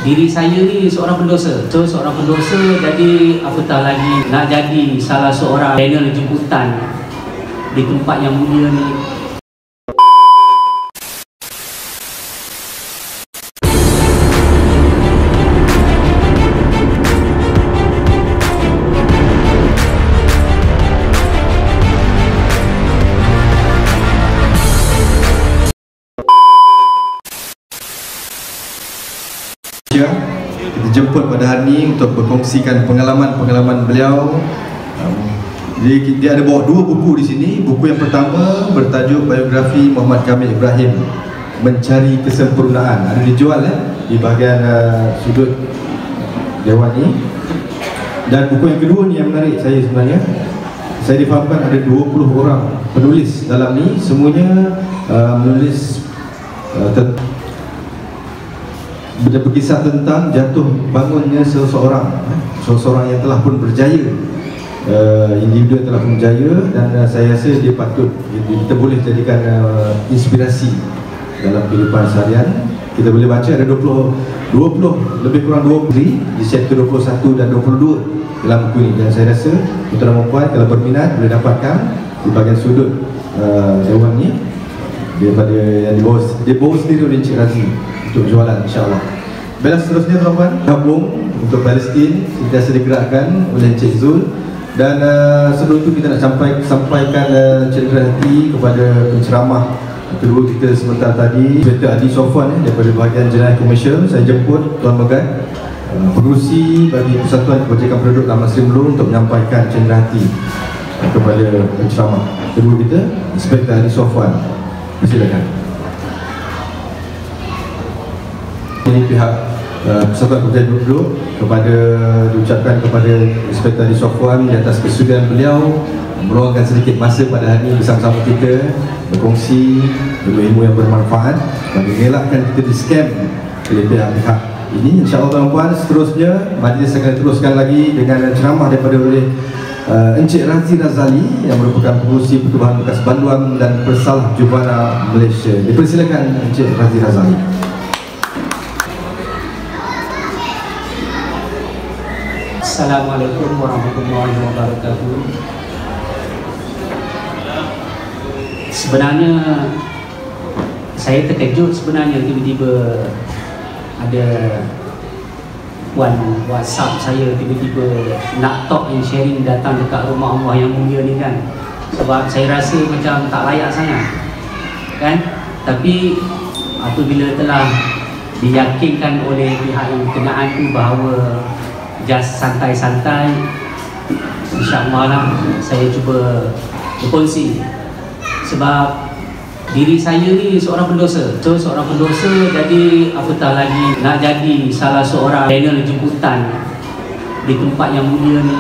diri saya ni seorang pendosa. So seorang pendosa, jadi apatah lagi nak jadi salah seorang panel jemputan di tempat yang mulia ni. Kita jemput pada hari ini untuk berkongsikan pengalaman-pengalaman beliau. Jadi dia ada bawa dua buku di sini. Buku yang pertama bertajuk Biografi Muhammad Kamil Ibrahim, Mencari Kesempurnaan. Ada dijual di bahagian sudut dewan ini. Dan buku yang kedua ni yang menarik saya sebenarnya. Saya difahamkan ada 20 orang penulis dalam ni. Semuanya menulis berkisah tentang jatuh bangunnya seseorang yang telah pun berjaya, individu yang telah pun berjaya, dan saya rasa dia patut, kita boleh jadikan inspirasi dalam kehidupan seharian. Kita boleh baca ada 20 lebih kurang 20 di chapter 21 dan 22 dalam buku ini, dan saya rasa tuan-tuan dan puan kalau berminat boleh dapatkan di bahagian sudut dewan ni daripada yang dibawa sendiri oleh Encik Razi untuk jualan, insyaAllah. Baiklah, seterusnya tuan-tuan, gabung untuk Palestin sentiasa digerakkan oleh Encik Zul. Dan sebelum itu kita nak sampaikan cendera hati kepada penceramah kedua kita sebentar tadi, Inspektor Adi Sofwan daripada bahagian jenayah komersial. Saya jemput Tuan Megat, pengurusi bagi Persatuan Kebajikan Penduduk Taman Seri Melur, untuk menyampaikan cendera hati kepada penceramah kedua kita, Inspektor Adi Sofwan. Silakan. Ini pihak Persatuan Kebajikan Penduduk diucapkan kepada Inspektor Adi Sofwan di atas kesudian beliau meluangkan sedikit masa pada hari ini bersama-sama kita berkongsi ilmu yang bermanfaat bagi mengelakkan kita di-scam oleh pihak-pihak ini. InsyaAllah tuan-tuan, seterusnya majlis akan teruskan lagi dengan ceramah daripada oleh Encik Razi Razali yang merupakan pengurusi Pertubuhan Bekas Banduan dan Persalah Jubana Malaysia. Dipersilakan Encik Razi Razali. Assalamualaikum warahmatullahi wabarakatuh. Sebenarnya saya terkejut sebenarnya tiba-tiba ada puan WhatsApp saya tiba-tiba nak talk and sharing datang dekat rumah Allah yang mulia ni kan. Sebab saya rasa macam tak layak sangat kan. Tapi apabila telah diyakinkan oleh pihak yang berkenaan tu bahawa just santai-santai, insyaAllah lah saya cuba berkongsi. Sebab diri saya ni seorang pendosa. So seorang pendosa, jadi apatah lagi nak jadi salah seorang panel jemputan di tempat yang mulia ni.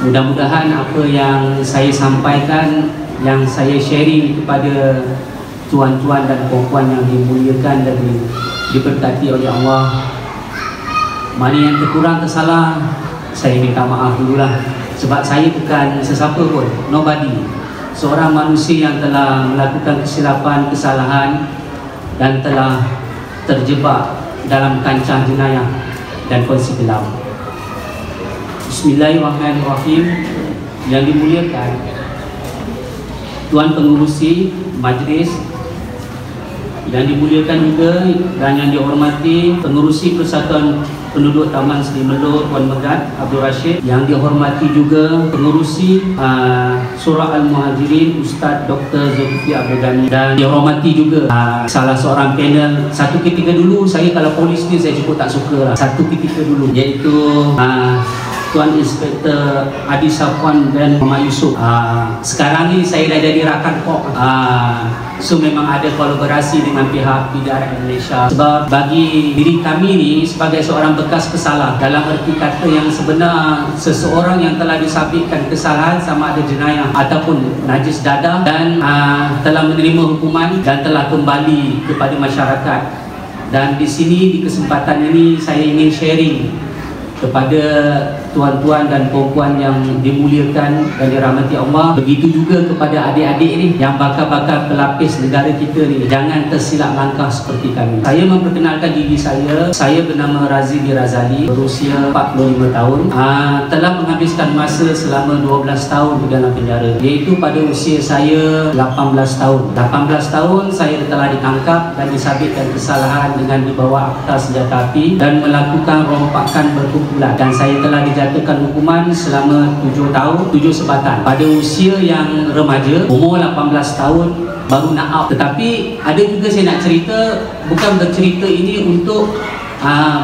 Mudah-mudahan apa yang saya sampaikan, yang saya sharing kepada tuan-tuan dan puan-puan yang dimuliakan dan diberkati oleh Allah. Mana yang terkurang tersalah, saya minta maaf dululah. Sebab saya bukan sesiapa pun, nobody. Seorang manusia yang telah melakukan kesilapan, kesalahan dan telah terjebak dalam kancah jenayah dan konsep gelap. Bismillahirrahmanirrahim. Yang dimuliakan Tuan Pengurusi Majlis, yang dimuliakan juga dan yang dihormati Pengurusi Persatuan Penduduk Taman Seri Melur Tuan Megat Abdul Rashid, yang dihormati juga Pengurusi Surah Al-Muhajirin Ustaz Dr. Zulkifli Abdul Ghani, dan dihormati juga salah seorang panel. Satu ketika dulu saya kalau polis ni saya cukup tak suka lah, satu ketika dulu, iaitu Tuan Inspektor Adi Sofwan dan Muhammad Yusuf. Sekarang ni saya dah jadi rakan kok. So memang ada kolaborasi dengan pihak PDRM Malaysia. Sebab bagi diri kami ni sebagai seorang bekas pesalah, dalam erti kata yang sebenar, seseorang yang telah disabitkan kesalahan sama ada jenayah ataupun najis dadah dan telah menerima hukuman dan telah kembali kepada masyarakat. Dan di sini di kesempatan ini saya ingin sharing kepada tuan-tuan dan puan-puan yang dimuliakan dan dirahmati Allah, begitu juga kepada adik-adik ni yang bakal pelapis negara kita ni, jangan tersilap langkah seperti kami. Saya memperkenalkan diri saya bernama Razili Razali, berusia 45 tahun, telah menghabiskan masa selama 12 tahun di dalam penjara, iaitu pada usia saya 18 tahun. 18 tahun saya telah ditangkap dan disabitkan kesalahan dengan dibawa akta senjata api dan melakukan rompakan berkumpulan, dan saya telah dijatuhkan hukuman selama 7 tahun 7 sebatan. Pada usia yang remaja, umur 18 tahun baru nak out. Tetapi ada juga saya nak cerita, bukan bercerita ini untuk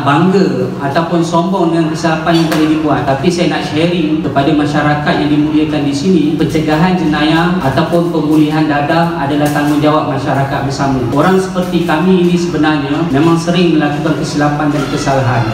bangga ataupun sombong dengan kesilapan yang telah dibuat, tapi saya nak sharing kepada masyarakat yang dimuliakan di sini. Pencegahan jenayah ataupun pemulihan dadah adalah tanggungjawab masyarakat bersama. Orang seperti kami ini sebenarnya memang sering melakukan kesilapan dan kesalahan,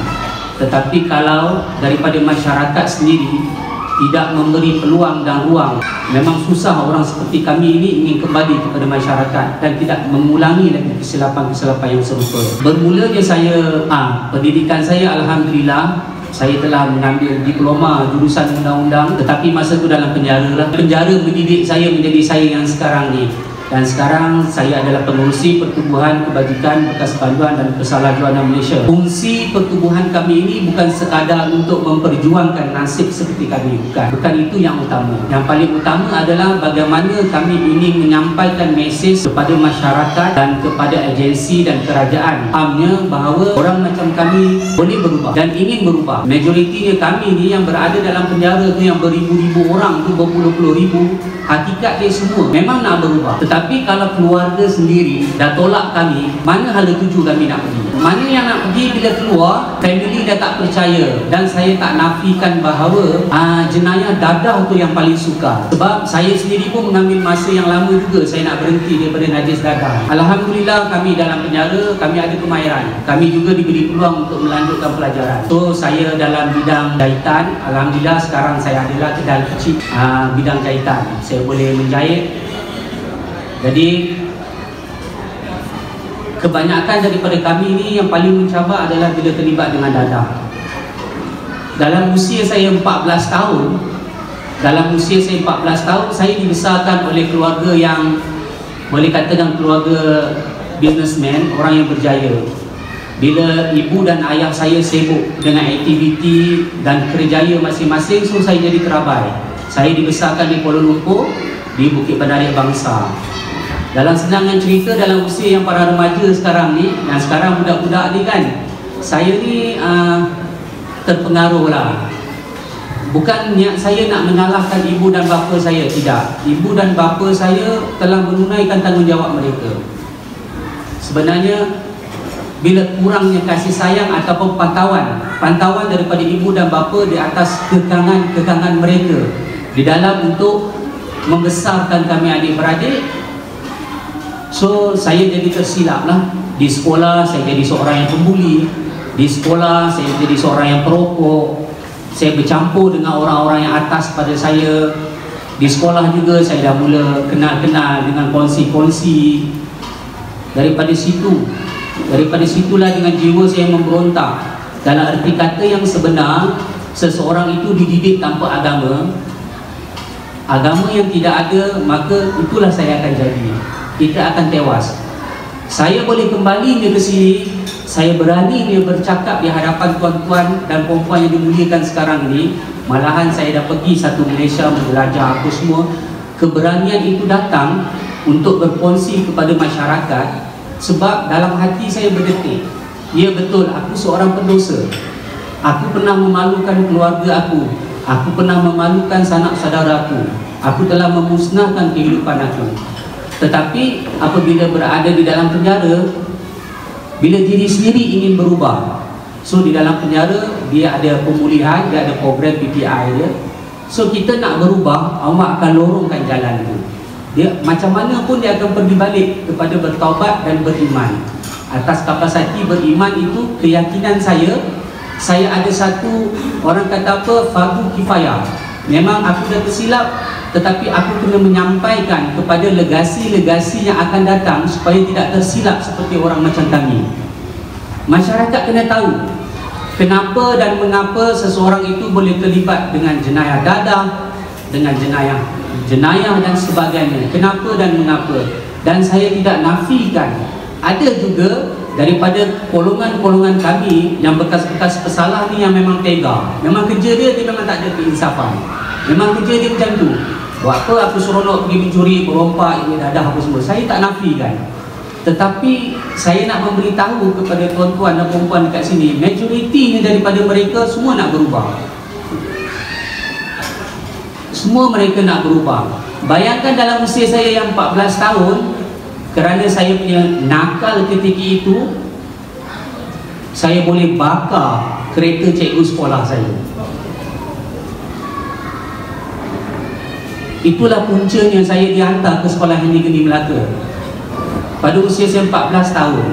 tetapi kalau daripada masyarakat sendiri tidak memberi peluang dan ruang, memang susah orang seperti kami ini ingin kembali kepada masyarakat dan tidak mengulangi lagi kesilapan-kesilapan yang serupa. Bermulanya saya, pendidikan saya alhamdulillah, saya telah mengambil diploma jurusan undang-undang, tetapi masa itu dalam penjara lah. Penjara mendidik saya menjadi saya yang sekarang ni. Dan sekarang saya adalah pengurusi Pertubuhan Kebajikan Bekas Panduan dan Pesalahjuanan Malaysia. Fungsi pertubuhan kami ini bukan sekadar untuk memperjuangkan nasib seperti kami, bukan itu yang utama. Yang paling utama adalah bagaimana kami ingin menyampaikan mesej kepada masyarakat dan kepada agensi dan kerajaan amnya bahawa orang macam kami boleh berubah dan ingin berubah. Majoritinya kami ni yang berada dalam penjara tu, yang beribu-ribu orang tu, berpuluh-puluh ribu, hakikat dia semua memang nak berubah. Tapi kalau keluarga sendiri dah tolak kami, mana hala tuju kami nak pergi? Mana yang nak pergi bila keluar, family dah tak percaya. Dan saya tak nafikan bahawa jenayah dadah tu yang paling suka. Sebab saya sendiri pun mengambil masa yang lama juga saya nak berhenti daripada najis dadah. Alhamdulillah kami dalam penjara, kami ada kemahiran. Kami juga diberi peluang untuk melanjutkan pelajaran. So saya dalam bidang jahitan, alhamdulillah sekarang saya adalah kedai kecil bidang jahitan. Saya boleh menjahit. Jadi kebanyakan daripada kami ini yang paling mencabar adalah bila terlibat dengan dadah. Dalam usia saya 14 tahun, saya dibesarkan oleh keluarga yang boleh katakan keluarga businessman, orang yang berjaya. Bila ibu dan ayah saya sibuk dengan aktiviti dan kerjaya masing-masing, so saya jadi terabai. Saya dibesarkan di Kuala Lumpur, di Bukit Badarik Bangsa. Dalam senangan cerita, dalam usia yang para remaja sekarang ni, dan sekarang budak-budak ni kan, saya ni terpengaruh lah. Bukan niat saya nak menyalahkan ibu dan bapa saya, tidak. Ibu dan bapa saya telah menunaikan tanggungjawab mereka. Sebenarnya bila kurangnya kasih sayang ataupun pantauan daripada ibu dan bapa di atas kekangan mereka di dalam untuk membesarkan kami adik-beradik, so saya jadi tersilap lah. Di sekolah saya jadi seorang yang pembuli, di sekolah saya jadi seorang yang perokok, saya bercampur dengan orang-orang yang atas pada saya. Di sekolah juga saya dah mula kenal-kenal dengan kongsi-kongsi. Daripada situlah dengan jiwa saya memberontak. Dalam arti kata yang sebenar, seseorang itu dididik tanpa agama yang tidak ada, maka itulah saya akan jadi. Kita akan tewas. Saya boleh kembali ke sini, saya berani bercakap di hadapan tuan-tuan dan puan-puan yang dimuliakan sekarang ini. Malahan saya dah pergi satu Malaysia belajar apa semua. Keberanian itu datang untuk berkongsi kepada masyarakat, sebab dalam hati saya berdetik, ya betul, aku seorang pendosa. Aku pernah memalukan keluarga aku pernah memalukan sanak saudaraku, aku telah memusnahkan kehidupan aku. Tetapi apabila berada di dalam penjara, bila diri sendiri ingin berubah, so di dalam penjara dia ada pemulihan, dia ada program PPI dia. So kita nak berubah, Allah akan lorongkan jalan tu. Dia macam mana pun dia akan pergi balik kepada bertaubat dan beriman. Atas kapasiti beriman itu, keyakinan saya ada satu, orang kata apa, fardu kifayah. Memang aku dah tersilap, tetapi aku kena menyampaikan kepada legasi-legasi yang akan datang supaya tidak tersilap seperti orang macam kami. Masyarakat kena tahu kenapa dan mengapa seseorang itu boleh terlibat dengan jenayah dadah, dengan jenayah dan sebagainya. Kenapa dan mengapa? Dan saya tidak nafikan ada juga daripada golongan-golongan kami yang bekas-bekas pesalah ni yang memang tega. Memang kerja dia memang tak ada keinsafan. Memang kerja dia macam tu. Buat apa aku seronok pergi mencuri, berompak, ini dadah apa semua. Saya tak nafikan. Tetapi saya nak memberitahu kepada tuan-tuan dan perempuan dekat sini, majoritinya daripada mereka semua nak berubah. Semua mereka nak berubah. Bayangkan dalam usia saya yang 14 tahun, kerana saya punya nakal ketika itu, saya boleh bakar kereta cikgu sekolah saya. Itulah puncanya saya dihantar ke sekolah Handy Melaka pada usia saya 14 tahun.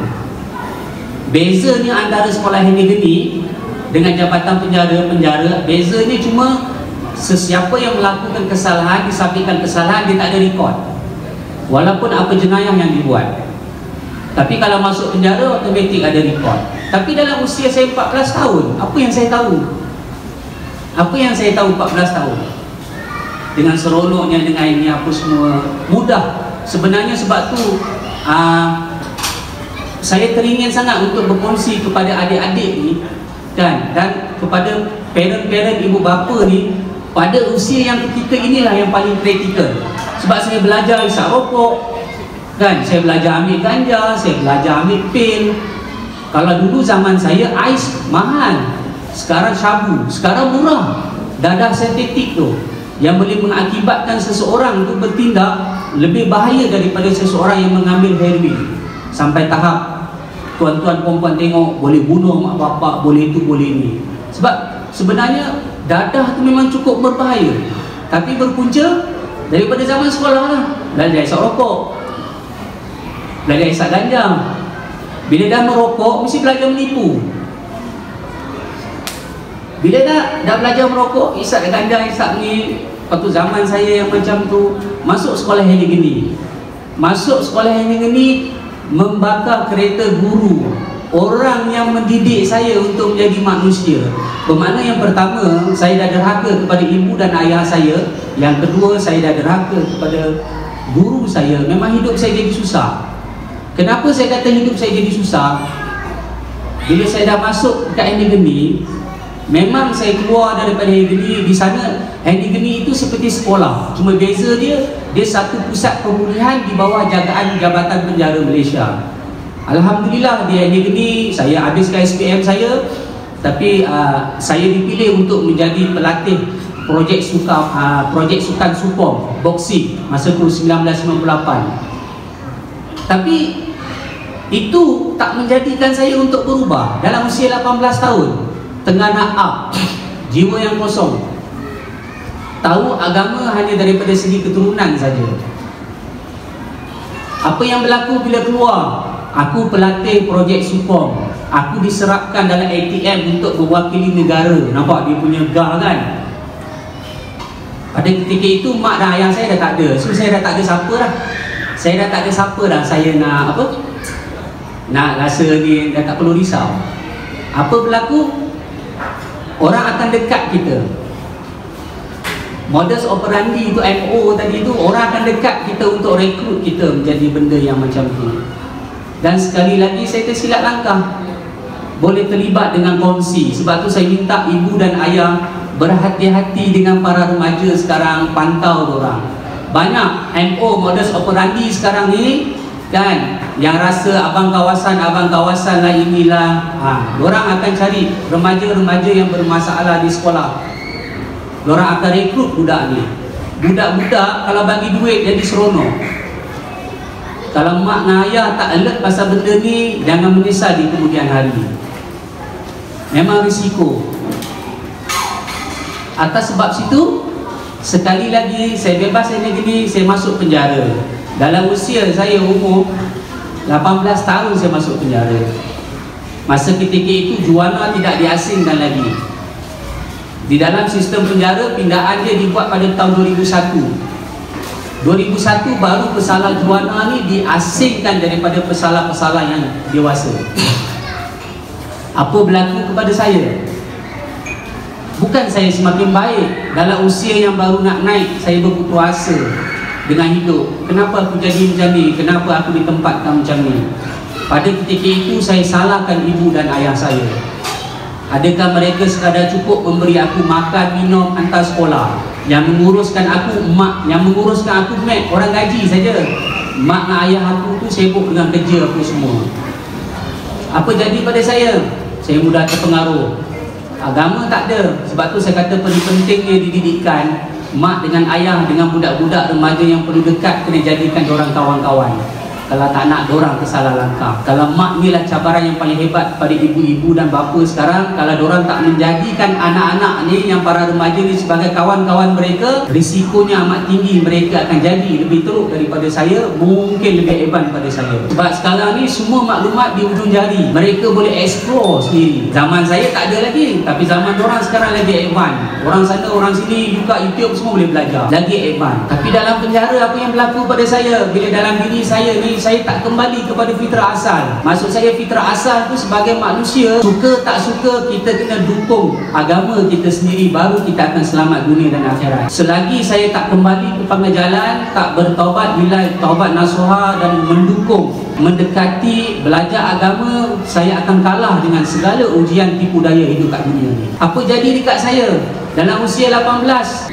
Bezanya antara sekolah Handy dengan jabatan penjara, bezanya cuma sesiapa yang melakukan kesalahan, disampaikan kesalahan, dia tak ada rekod walaupun apa jenayah yang dibuat. Tapi kalau masuk penjara, automatik ada rekod. Tapi dalam usia saya 14 tahun, apa yang saya tahu? Apa yang saya tahu 14 tahun? Dengan seronoknya, dengan ini apa semua, mudah. Sebenarnya sebab tu saya teringin sangat untuk berkongsi kepada adik-adik ni, kan, dan kepada parent-parent, ibu bapa ni, pada usia yang ketika inilah yang paling kritikal. Sebab saya belajar isap rokok, kan, saya belajar ambil ganja, saya belajar ambil pil. Kalau dulu zaman saya ais mahal, sekarang syabu, sekarang murah. Dadah sintetik tu yang boleh mengakibatkan seseorang tu bertindak lebih bahaya daripada seseorang yang mengambil heroin. Sampai tahap tuan-tuan perempuan tengok boleh bunuh mak bapak, boleh itu, boleh ini. Sebab sebenarnya dadah tu memang cukup berbahaya. Tapi berpunca daripada zaman sekolah lah. Belajar isap rokok, belajar isap ganja. Bila dah merokok, mesti belajar menipu. Bila dah belajar merokok, isap ganja, isap ni. Lepas tu zaman saya yang macam tu, masuk sekolah yang gini. Masuk sekolah yang gini, membakar kereta guru, orang yang mendidik saya untuk menjadi manusia. Bermakna yang pertama, saya dah derhaka kepada ibu dan ayah saya. Yang kedua, saya dah derhaka kepada guru saya. Memang hidup saya jadi susah. Kenapa saya kata hidup saya jadi susah? Bila saya dah masuk ke Handy, memang saya keluar daripada Handy. Di sana Handy itu seperti sekolah, cuma beza dia satu pusat pemulihan di bawah jagaan Jabatan Penjara Malaysia. Alhamdulillah di Handy saya habiskan SPM saya, tapi saya dipilih untuk menjadi pelatih projek sukan supom boxing masa tu 1998. Tapi itu tak menjadikan saya untuk berubah. Dalam usia 18 tahun, tengah nak up, jiwa yang kosong, tahu agama hanya daripada segi keturunan saja. Apa yang berlaku bila keluar? Aku pelatih projek supom, aku diserapkan dalam ATM untuk mewakili negara. Nampak dia punya gah kan? Pada ketika itu mak dan ayah saya dah tak ada. So saya dah tak ada siapa dah. Saya dah tak ada siapa dah. Saya nak apa? Nak rasa ni dah tak perlu risau. Apa berlaku? Orang akan dekat kita. Modus operandi itu, MO tadi itu, orang akan dekat kita untuk rekrut kita menjadi benda yang macam tu. Dan sekali lagi saya tersilap langkah, boleh terlibat dengan kongsi. Sebab tu saya minta ibu dan ayah berhati-hati dengan para remaja sekarang, pantau orang. Banyak MO, modus operandi sekarang ni, kan, yang rasa abang kawasan lah inilah. Diorang akan cari remaja-remaja yang bermasalah di sekolah. Diorang akan rekrut budak ni. Budak-budak kalau bagi duit jadi seronok. Kalau mak dan ayah tak alert pasal benda ni, jangan menyesal di kemudian hari. Memang risiko. Atas sebab situ, sekali lagi saya bebas Handy, saya masuk penjara. Dalam usia saya umur 18 tahun saya masuk penjara. Masa ketika itu juana tidak diasingkan lagi. Di dalam sistem penjara, pindaan dia dibuat pada tahun 2001. 2001 baru pesalah juana ni diasingkan daripada pesalah-pesalah yang dewasa. Apa berlaku kepada saya? Bukan saya semakin baik dalam usia yang baru nak naik, saya berputus asa dengan hidup. Kenapa aku jadi macam ni? Kenapa aku ditempatkan macam ni? Pada ketika itu saya salahkan ibu dan ayah saya. Adakah mereka sekadar cukup memberi aku makan, minum, hantar sekolah? Yang menguruskan aku mak, yang menguruskan aku mat, orang gaji saja. Mak dan ayah aku tu sibuk dengan kerja aku semua. Apa jadi pada saya? Saya mudah terpengaruh. Agama tak ada. Sebab tu saya kata pentingnya dididikan. Mak dengan ayah dengan budak-budak remaja yang perlu dekat kena jadikan diorang kawan-kawan. Kalau tak nak diorang tersalah langkah. Kalau mak ni lah cabaran yang paling hebat pada ibu-ibu dan bapa sekarang. Kalau diorang tak menjadikan anak-anak ni yang para remaja ni sebagai kawan-kawan mereka, risikonya amat tinggi mereka akan jadi lebih teruk daripada saya, mungkin lebih hebat daripada saya. Sebab sekarang ni semua maklumat di ujung jari, mereka boleh explore sendiri. Zaman saya tak ada lagi, tapi zaman diorang sekarang lagi advance. Orang sana orang sini buka YouTube semua boleh belajar, lagi advance. Tapi dalam penjara apa yang berlaku pada saya? Bila dalam diri saya ni saya tak kembali kepada fitrah asal. Maksud saya fitrah asal tu sebagai manusia, suka tak suka kita kena dukung agama kita sendiri, baru kita akan selamat dunia dan akhirat. Selagi saya tak kembali ke pengajaran, tak bertaubat bila taubat nasuha dan mendukung, mendekati belajar agama, saya akan kalah dengan segala ujian tipu daya hidup kat dunia ni. Apa jadi dekat saya? Dalam usia 18,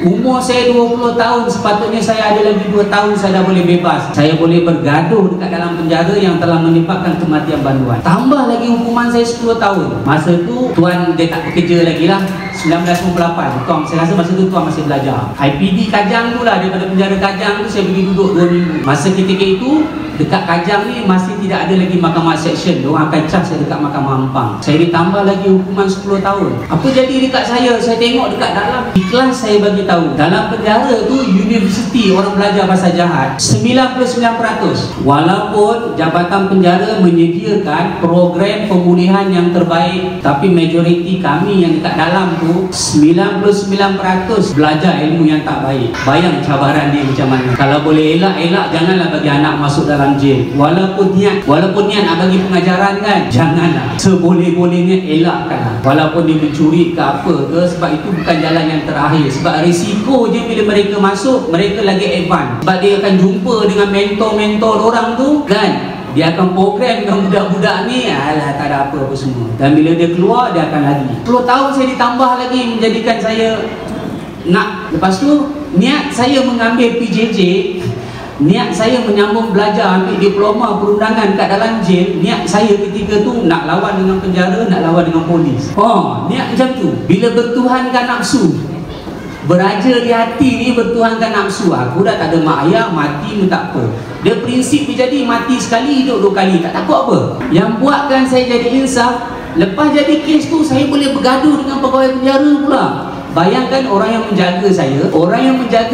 umur saya 20 tahun, sepatutnya saya ada lagi 2 tahun saya dah boleh bebas. Saya boleh bergaduh dekat dalam penjara yang telah menyebabkan kematian banduan. Tambah lagi hukuman saya 10 tahun. Masa tu tuan dia tak bekerja lagi lah. 1998, tuan, saya rasa masa tu tuan masih belajar. IPD Kajang tu lah, daripada penjara Kajang tu saya pergi duduk 2 minggu. Masa ketika itu dekat Kajang ni masih tidak ada lagi mahkamah section. Diorang akan charge saya dekat mahkamah Ampang. Saya ditambah lagi hukuman 10 tahun. Apa jadi dekat saya? Saya tengok dekat dalam ikhlas saya bagi tahu. Dalam penjara tu universiti orang belajar pasal jahat 99%. Walaupun Jabatan Penjara menyediakan program pemulihan yang terbaik, tapi majoriti kami yang dekat dalam tu 99% belajar ilmu yang tak baik. Bayang cabaran dia macam mana. Kalau boleh elak-elak, janganlah bagi anak masuk dalam jail. Walaupun niat nak bagi pengajaran kan, janganlah. Seboleh-bolehnya elakkanlah. Walaupun dia mencuri ke apa ke, sebab itu bukan jalan yang terakhir. Sebab risiko je bila mereka masuk, mereka lagi advance. Sebab dia akan jumpa dengan mentor-mentor orang tu kan. Dia akan program dengan budak-budak ni, alah tak ada apa-apa semua. Dan bila dia keluar, dia akan lagi 10 tahun saya ditambah lagi, menjadikan saya nak. Lepas tu niat saya mengambil PJJ, niat saya menyambung belajar, ambil diploma perundangan kat dalam jail. Niat saya ketika tu nak lawan dengan penjara, nak lawan dengan polis. Niat macam tu. Bila bertuhankan nafsu, beraja di hati ni, bertuhankan nafsu. Aku dah tak ada mak ayah, mati pun tak apa. Dia prinsip dia jadi mati sekali, hidup 2 kali. Tak takut apa. Yang buatkan saya jadi insaf, lepas jadi kes tu saya boleh bergaduh dengan pegawai penjara pula. Bayangkan orang yang menjaga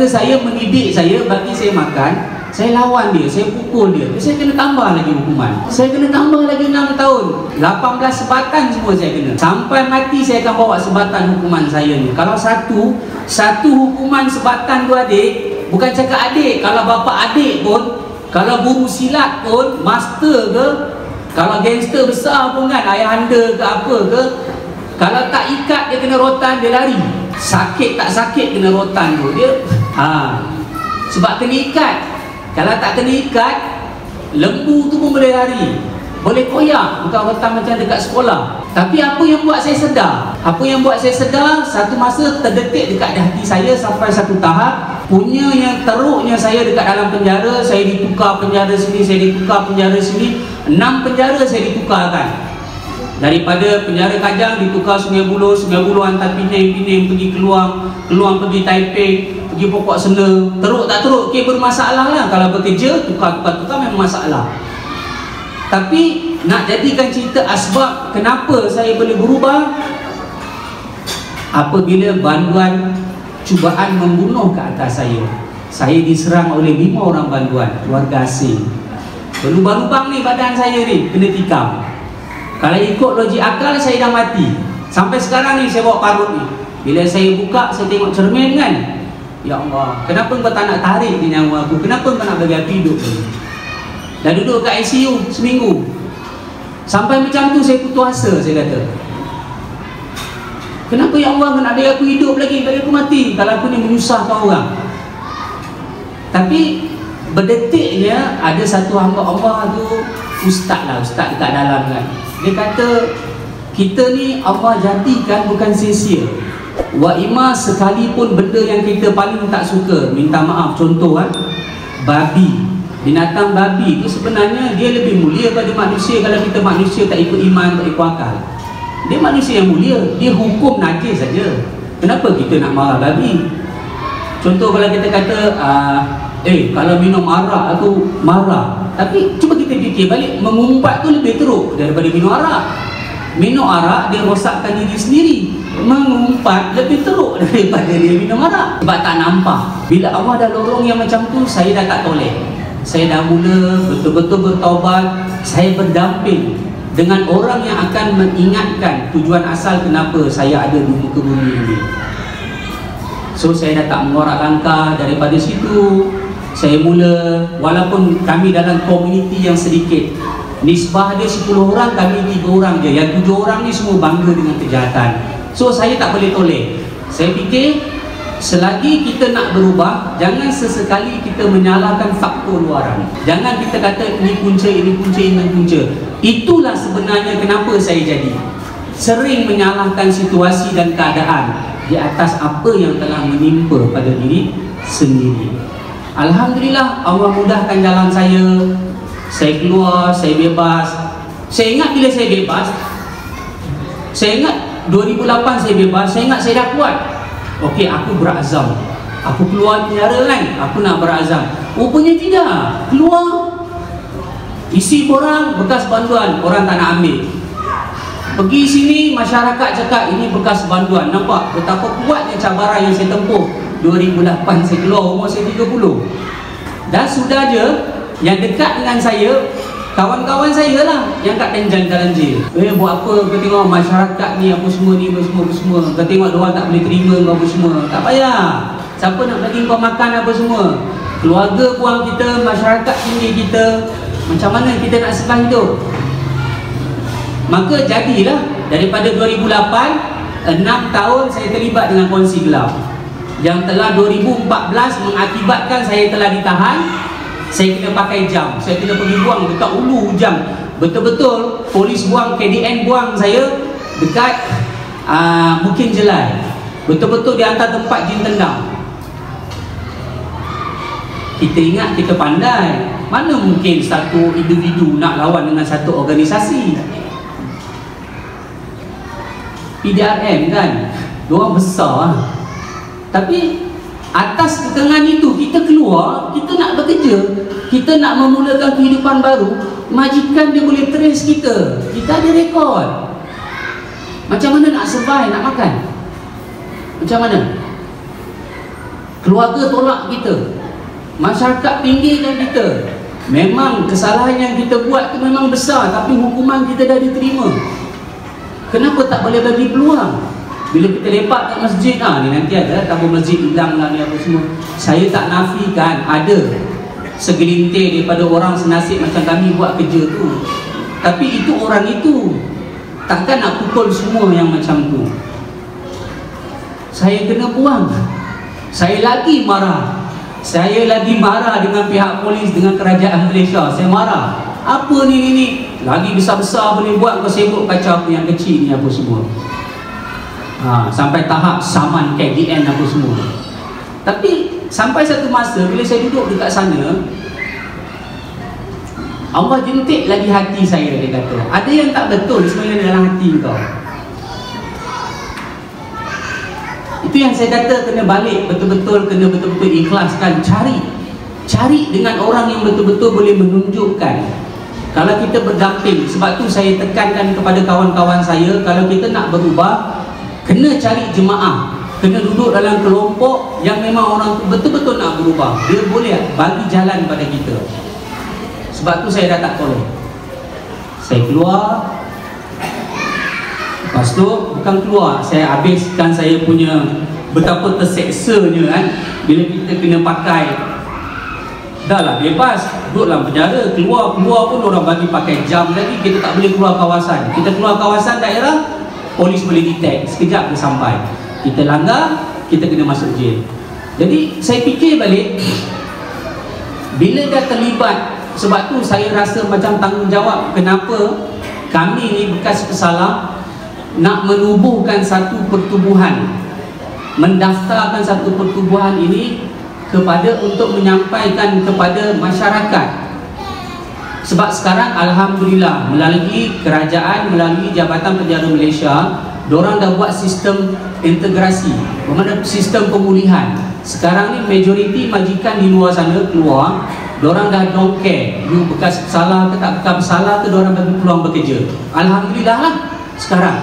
saya, mendidik saya, bagi saya makan, saya lawan dia, saya pukul dia, saya kena tambah lagi hukuman. Saya kena tambah lagi 6 tahun, 18 sebatan semua saya kena. Sampai mati saya akan bawa sebatan hukuman saya ni. Kalau satu hukuman sebatan tu adik, bukan cakap adik, kalau bapa adik pun, kalau guru silat pun, master ke, kalau gangster besar pun kan, ayah anda ke apa ke, kalau tak ikat dia kena rotan, dia lari. Sakit tak sakit kena rotan tu dia. Sebab kena ikat. Kalau tak kena ikat, lembu tu pun boleh lari, boleh koyak, bukan rotan macam dekat sekolah. Tapi apa yang buat saya sedar? Satu masa terdetik dekat hati saya sampai satu tahap, punya yang teruknya saya dekat dalam penjara. Saya ditukar penjara sini, saya ditukar penjara sini, 6 penjara saya ditukarkan. Daripada penjara Kajang ditukar Sungai Buloh hantar Penang pergi Keluang pergi Taipei, pergi Pokok Sena. Teruk tak teruk? Okay, bermasalah lah. Kalau bekerja tukar memang masalah. Tapi nak jadikan cerita asbab kenapa saya boleh berubah, apabila banduan cubaan membunuh ke atas saya. Saya diserang oleh 5 orang banduan, keluarga asing. Berlubang-lubang ni badan saya ni, kena tikam. Kalau ikut logik akal, saya dah mati. Sampai sekarang ni saya bawa parut ni, bila saya buka, saya tengok cermin kan, ya Allah, kenapa kau tak nak tarik di nyawa aku? Kenapa kau nak bagi aku hidup ni? Dah duduk kat ICU seminggu. Sampai macam tu saya putus asa, saya kata, kenapa ya Allah nak adik aku hidup lagi, adik aku mati kalau aku ni menyusahkan orang. Tapi berdetiknya ada satu hamba Allah tu, ustaz dekat dalam kan, dia kata kita ni Allah jadikan bukan sia-sia. Wa ima sekalipun benda yang kita paling tak suka, minta maaf, contoh kan, babi, binatang babi tu sebenarnya dia lebih mulia pada manusia. Kalau kita manusia tak ikut iman, tak ikut akal, dia manusia yang mulia, dia hukum najis saja. Kenapa kita nak marah babi? Contoh kalau kita kata kalau minum arak aku marah, tapi cuba kita fikir balik, mengumpat tu lebih teruk daripada minum arak. Minum arak dia rosakkan diri sendiri, mengumpat lebih teruk daripada dia minum arak. Sebab tak nampak. Bila Allah dah lorong yang macam tu, saya dah tak toleh. Saya dah mula betul-betul bertaubat. Saya berdamping dengan orang yang akan mengingatkan tujuan asal kenapa saya ada di muka bumi ini. So saya dah tak mengorak langkah. Daripada situ saya mula, walaupun kami dalam komuniti yang sedikit, nisbah dia 10 orang, kami 3 orang je. Yang 7 orang ni semua bangga dengan kejahatan. So saya tak boleh toleh. Saya fikir selagi kita nak berubah, jangan sesekali kita menyalahkan faktor luaran. Jangan kita kata ini punca, ini punca, ini punca. Itulah sebenarnya kenapa saya jadi sering menyalahkan situasi dan keadaan di atas apa yang telah menimpa pada diri sendiri. Alhamdulillah Allah mudahkan jalan saya. Saya keluar, saya bebas. Saya ingat bila saya bebas, saya ingat 2008 saya bebas, saya ingat saya dah kuat. Okey, aku berazam, aku keluar penjara kan, aku nak berazam. Rupanya tidak. Keluar, isi borang bekas banduan, orang tak nak ambil. Pergi sini, masyarakat cakap ini bekas banduan. Nampak betapa kuatnya cabaran yang saya tempuh. 2008 saya keluar, umur saya 30. Dan sudah je yang dekat dengan saya, kawan-kawan saya lah yang kat jalan je. Buat apa kau tengok masyarakat ni apa semua ni, apa semua. Kau tengok diorang tak boleh terima kau apa semua. Tak payah. Siapa nak bagi kau makan apa semua? Keluarga buang kita, masyarakat tinggi kita. Macam mana kita nak survive hidup? Maka jadilah daripada 2008, 6 tahun saya terlibat dengan kongsi gelap, yang telah 2014 mengakibatkan saya telah ditahan. Saya kena pakai jam, saya kena pergi buang dekat Ulu Hujang. Betul-betul polis buang, KDN buang saya dekat Bukit Jelai. Betul-betul di antara tempat jin tendang. Kita ingat kita pandai. Mana mungkin satu individu nak lawan dengan satu organisasi. PDRM kan, diorang besar. Tapi atas kekangan itu kita keluar, kita nak bekerja, kita nak memulakan kehidupan baru. Majikan dia boleh trace kita, kita ada rekod. Macam mana nak survive, nak makan? Macam mana? Keluarga tolak kita, masyarakat pinggirkan kita. Memang kesalahan yang kita buat tu memang besar, tapi hukuman kita dah diterima. Kenapa tak boleh bagi peluang? Bila kita lepak kat masjid, ni nanti ada tabur masjid hilang lah ni apa semua. Saya tak nafikan ada segelintir daripada orang senasib macam kami buat kerja tu. Tapi itu orang itu. Takkan nak pukul semua yang macam tu. Saya kena buang. Saya lagi marah. Saya lagi marah dengan pihak polis, dengan kerajaan Malaysia. Saya marah. Apa ni? Lagi besar-besar boleh buat kau sibuk kacau aku yang kecil ni apa semua. Sampai tahap saman KDN apa semua. Tapi sampai satu masa bila saya duduk dekat sana, Allah jentik lagi hati saya. Dia kata ada yang tak betul sebenarnya dalam hati kau. Itu yang saya kata kena balik betul-betul, kena betul-betul ikhlaskan. Cari dengan orang yang betul-betul boleh menunjukkan. Kalau kita berdamping, sebab tu saya tekankan kepada kawan-kawan saya, kalau kita nak berubah, kena cari jemaah, kena duduk dalam kelompok yang memang orang tu betul-betul nak berubah. Dia boleh bagi jalan pada kita. Sebab tu saya dah tak tolong. Saya keluar. Lepas tu bukan keluar, saya habiskan saya punya betapa terseksanya kan, bila kita kena pakai dah lah bebas, duduk dalam penjara, keluar pun orang bagi pakai jam lagi, kita tak boleh keluar kawasan. Kita keluar kawasan daerah, polis boleh detect, sekejap dia sampai. Kita langgar, kita kena masuk jail. Jadi saya fikir balik, bila dah terlibat, sebab tu saya rasa macam tanggungjawab kenapa kami ni bekas pesalah nak menubuhkan satu pertubuhan, mendaftarkan satu pertubuhan ini kepada untuk menyampaikan kepada masyarakat. Sebab sekarang alhamdulillah melalui kerajaan, melalui Jabatan Penjara Malaysia, diorang dah buat sistem integrasi, bermakna sistem pemulihan. Sekarang ni majoriti majikan di luar sana keluar, diorang dah don't care you bekas bersalah ke tak bekas bersalah ke, diorang bagi peluang bekerja. Alhamdulillah lah sekarang.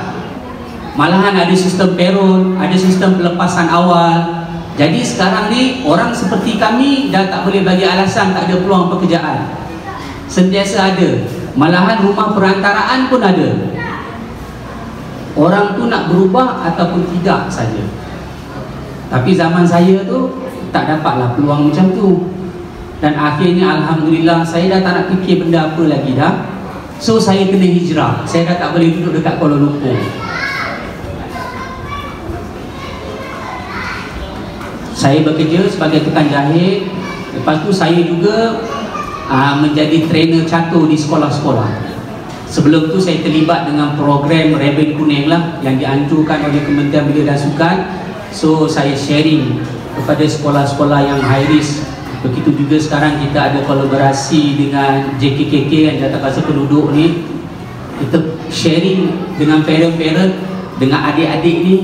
Malahan ada sistem payroll, ada sistem pelepasan awal. Jadi sekarang ni orang seperti kami dah tak boleh bagi alasan tak ada peluang pekerjaan. Sentiasa ada. Malahan rumah perantaraan pun ada. Orang tu nak berubah ataupun tidak saja. Tapi zaman saya tu tak dapatlah peluang macam tu. Dan akhirnya alhamdulillah saya dah tak nak fikir benda apa lagi dah. So saya kena hijrah. Saya dah tak boleh duduk dekat Kuala Lumpur. Saya bekerja sebagai tukang jahit. Lepas tu saya juga menjadi trainer catur di sekolah-sekolah. Sebelum tu saya terlibat dengan program Rebel Kuning lah, yang dianjurkan oleh Kementerian Belia dan Sukan. So saya sharing kepada sekolah-sekolah yang high risk. Begitu juga sekarang kita ada kolaborasi dengan JKKK, yang Jabatan Kuasa Penduduk ni. Kita sharing dengan parent-parent, dengan adik-adik ni.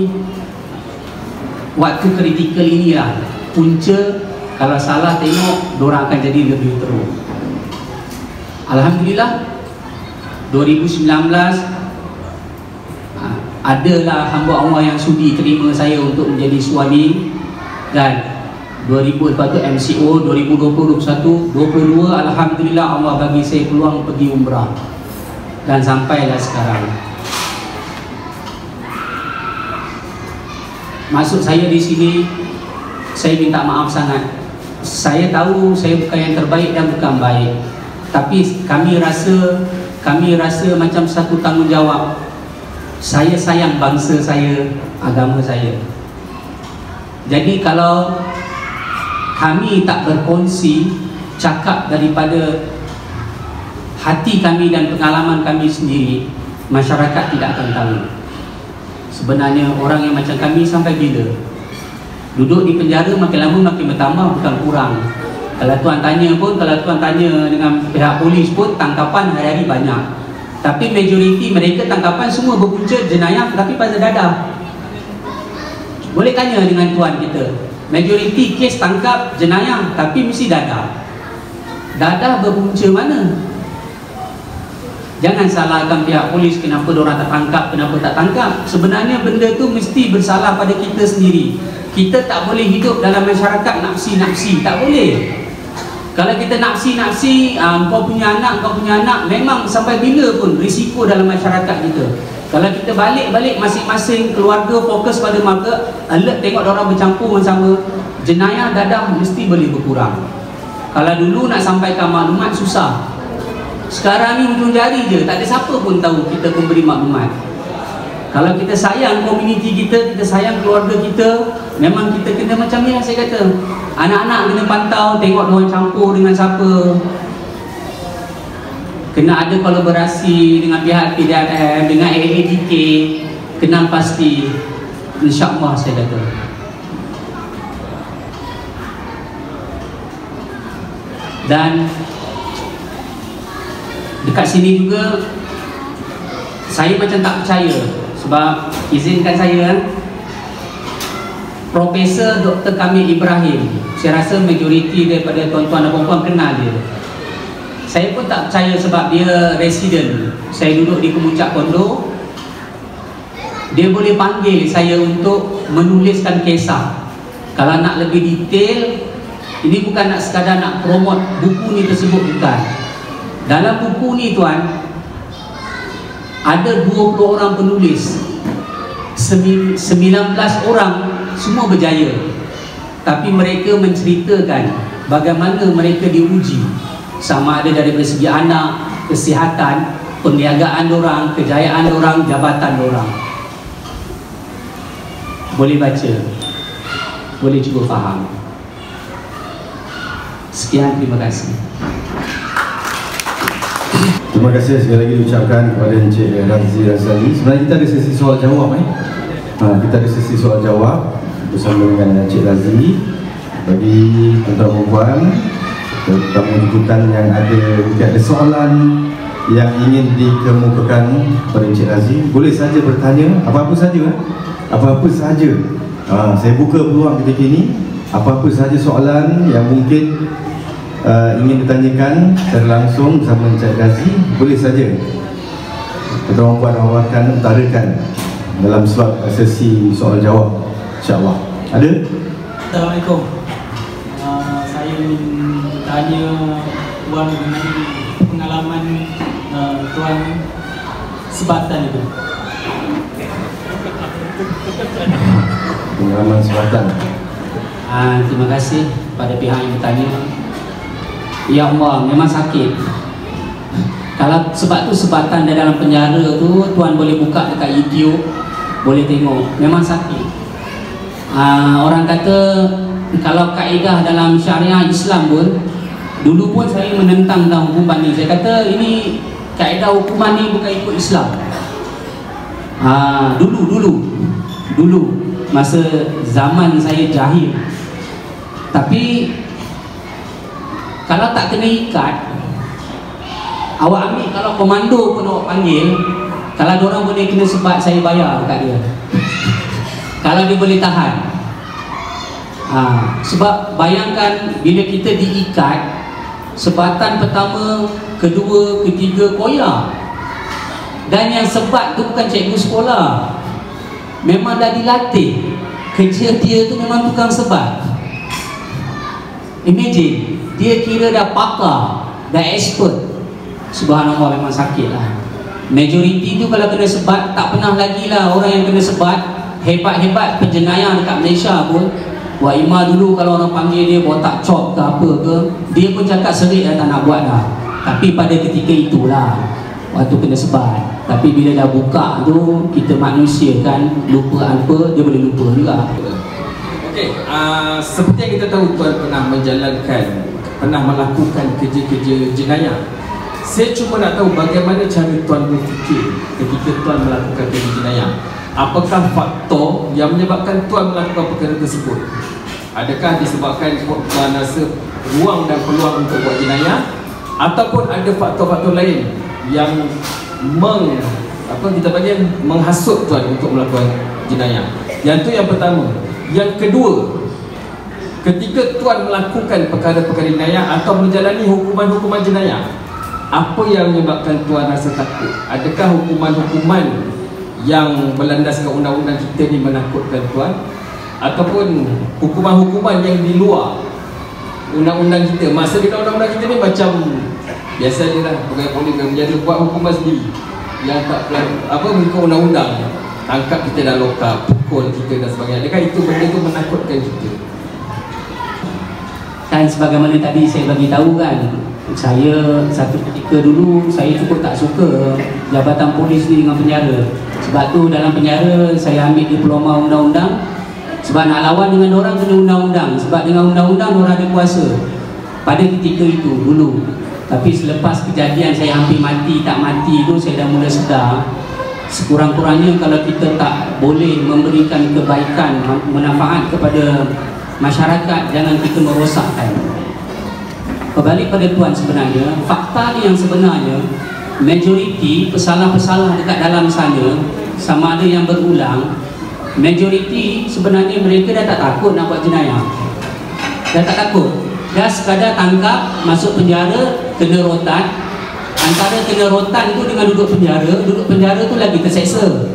Waktu kritikal inilah punca, kalau salah tengok diorang akan jadi lebih teruk. Alhamdulillah 2019 adalah hamba Allah yang sudi terima saya untuk menjadi suami. Dan 2000 lepas tu MCO 2020-2021 22 alhamdulillah Allah bagi saya peluang pergi umrah. Dan sampailah sekarang. Maksud saya di sini, saya minta maaf sangat. Saya tahu saya bukan yang terbaik dan bukan baik. Tapi kami rasa macam satu tanggungjawab. Saya sayang bangsa saya, agama saya. Jadi kalau kami tak berkongsi, cakap daripada hati kami dan pengalaman kami sendiri, masyarakat tidak akan tahu. Sebenarnya orang yang macam kami sampai bila? Duduk di penjara makin lama makin bertambah, bukan kurang. Kalau tuan tanya pun, kalau tuan tanya dengan pihak polis pun, tangkapan hari-hari banyak. Tapi majoriti mereka tangkapan semua berpunca jenayah tapi pasal dadah. Boleh tanya dengan tuan kita, majoriti kes tangkap jenayah tapi mesti dadah. Dadah berpunca mana? Jangan salahkan pihak polis kenapa diorang tak tangkap, kenapa tak tangkap. Sebenarnya benda tu mesti bersalah pada kita sendiri. Kita tak boleh hidup dalam masyarakat nafsi-nafsi, tak boleh. Kalau kita nafsi-nafsi, kau punya anak, memang sampai bila pun risiko dalam masyarakat kita. Kalau kita balik-balik masing-masing keluarga fokus pada market, alert tengok diorang bercampur sama, jenayah dadah mesti boleh berkurang. Kalau dulu nak sampaikan maklumat susah. Sekarang ni hujung jari je, tak ada siapa pun tahu kita memberi maklumat. Kalau kita sayang komuniti kita, kita sayang keluarga kita, memang kita kena macam ni lah saya kata. Anak-anak kena pantau, tengok diorang campur dengan siapa. Kena ada kolaborasi dengan pihak PDRM, dengan AADK, kenal pasti. InsyaAllah saya kata. Dan dekat sini juga saya macam tak percaya. Sebab izinkan saya, Profesor Dr. Kamil Ibrahim, saya rasa majoriti daripada tuan-tuan dan puan-puan kenal dia. Saya pun tak percaya sebab dia resident. Saya duduk di Kemuncak Kondo, dia boleh panggil saya untuk menuliskan kisah. Kalau nak lebih detail, ini bukan nak sekadar nak promote buku ni tersebut, bukan. Dalam buku ni tuan, ada 20 orang penulis, 19 orang semua berjaya. Tapi mereka menceritakan bagaimana mereka diuji, sama ada dari segi anak, kesihatan, perniagaan dorang, kejayaan dorang, jabatan dorang. Boleh baca, boleh cuba faham. Sekian, terima kasih. Terima kasih sekali lagi diucapkan kepada Encik Razi Razali. Sebenarnya kita ada sesi soal jawab kita ada sesi soal jawab bersama dengan Encik Razi. Bagi tuan-tuan dan puan, terutama jemputan yang mungkin ada soalan yang ingin dikemukakan kepada Encik Razi, boleh saja bertanya apa-apa saja. Apa-apa saja. Saya buka peluang ketika ini. Apa-apa saja soalan yang mungkin ingin ditanyakan secara langsung bersama Encik Razi, boleh saja tuan-tuan dan puan awakan utarakan dalam slot sesi soal jawab, insya-Allah. Ada? Assalamualaikum. Saya ingin tanya Tuan mengenai pengalaman Tuan sebatan itu. Pengalaman sebatan. Terima kasih pada pihak yang bertanya. Ya Allah, memang sakit. Kalau sebab tu sebatan dia dalam penjara tu, tuan boleh buka dekat YouTube, boleh tengok. Memang sakit. Orang kata kalau kaedah dalam syariah Islam pun, dulu pun saya menentang tentang hukuman ni. Saya kata ini kaedah hukuman ni bukan ikut Islam. Dulu masa zaman saya jahil. Tapi kalau tak kena ikat, awak ambil, kalau komando pun awak panggil, kalau diorang boleh kena sebat, saya bayar dekat dia. Kalau dia boleh tahan. Sebab bayangkan bila kita diikat, sebatan pertama, kedua, ketiga koyak. Dan yang sebat tu bukan cikgu sekolah, memang dah dilatih. Kerja dia tu memang tukang sebat. Imagine, dia kira dah pakar, dah expert. Subhanallah, memang sakit lah. Majoriti tu kalau kena sebat, tak pernah lagi lah orang yang kena sebat. Hebat-hebat penjenayah dekat Malaysia pun, Wak Ima dulu kalau orang panggil dia botak cop ke apa ke, dia pun cakap serik dah tak nak buat dah. Tapi pada ketika itulah waktu kena sebat. Tapi bila dah buka tu, kita manusia kan, lupa apa, dia boleh lupa juga. Okey, seperti yang kita tahu, Tuan pernah melakukan kerja-kerja jenayah. Saya cuma nak tahu bagaimana cara Tuan berfikir ketika Tuan melakukan kerja jenayah. Apakah faktor yang menyebabkan Tuan melakukan perkara tersebut? Adakah disebabkan Tuan rasa ruang dan peluang untuk buat jenayah, ataupun ada faktor-faktor lain yang menghasut Tuan untuk melakukan jenayah? Yang tu yang pertama. Yang kedua, ketika Tuan melakukan perkara-perkara jenayah atau menjalani hukuman-hukuman jenayah, apa yang menyebabkan Tuan rasa takut? Adakah hukuman-hukuman yang berlandaskan undang-undang kita ni menakutkan Tuan, ataupun hukuman-hukuman yang di luar undang-undang kita? Masa di undang-undang kita ni macam biasa je lah, pegawai polis menjadi buat hukuman sendiri yang tak mengikut undang-undang, tangkap kita dah lokap, pukul kita dan sebagainya. Adakah itu benda tu menakutkan kita? Kan sebagaimana tadi saya bagi tahu kan, saya satu ketika dulu saya cukup tak suka jabatan polis ni dengan penjara. Sebab tu dalam penjara saya ambil diploma undang-undang. Sebab nak lawan dengan orang kena undang-undang. Sebab dengan undang-undang orang ada kuasa pada ketika itu dulu. Tapi selepas kejadian saya hampir mati tak mati tu, saya dah mula sedar sekurang-kurangnya kalau kita tak boleh memberikan kebaikan, manfaat kepada masyarakat, jangan kita merosakkan. Berbalik pada Tuan, sebenarnya fakta yang sebenarnya majoriti pesalah-pesalah dekat dalam sana, sama ada yang berulang, majoriti sebenarnya mereka dah tak takut nak buat jenayah. Dah tak takut, dah sekadar tangkap, masuk penjara, kena rotan. Antara kena rotan tu dengan duduk penjara tu lagi terseksa.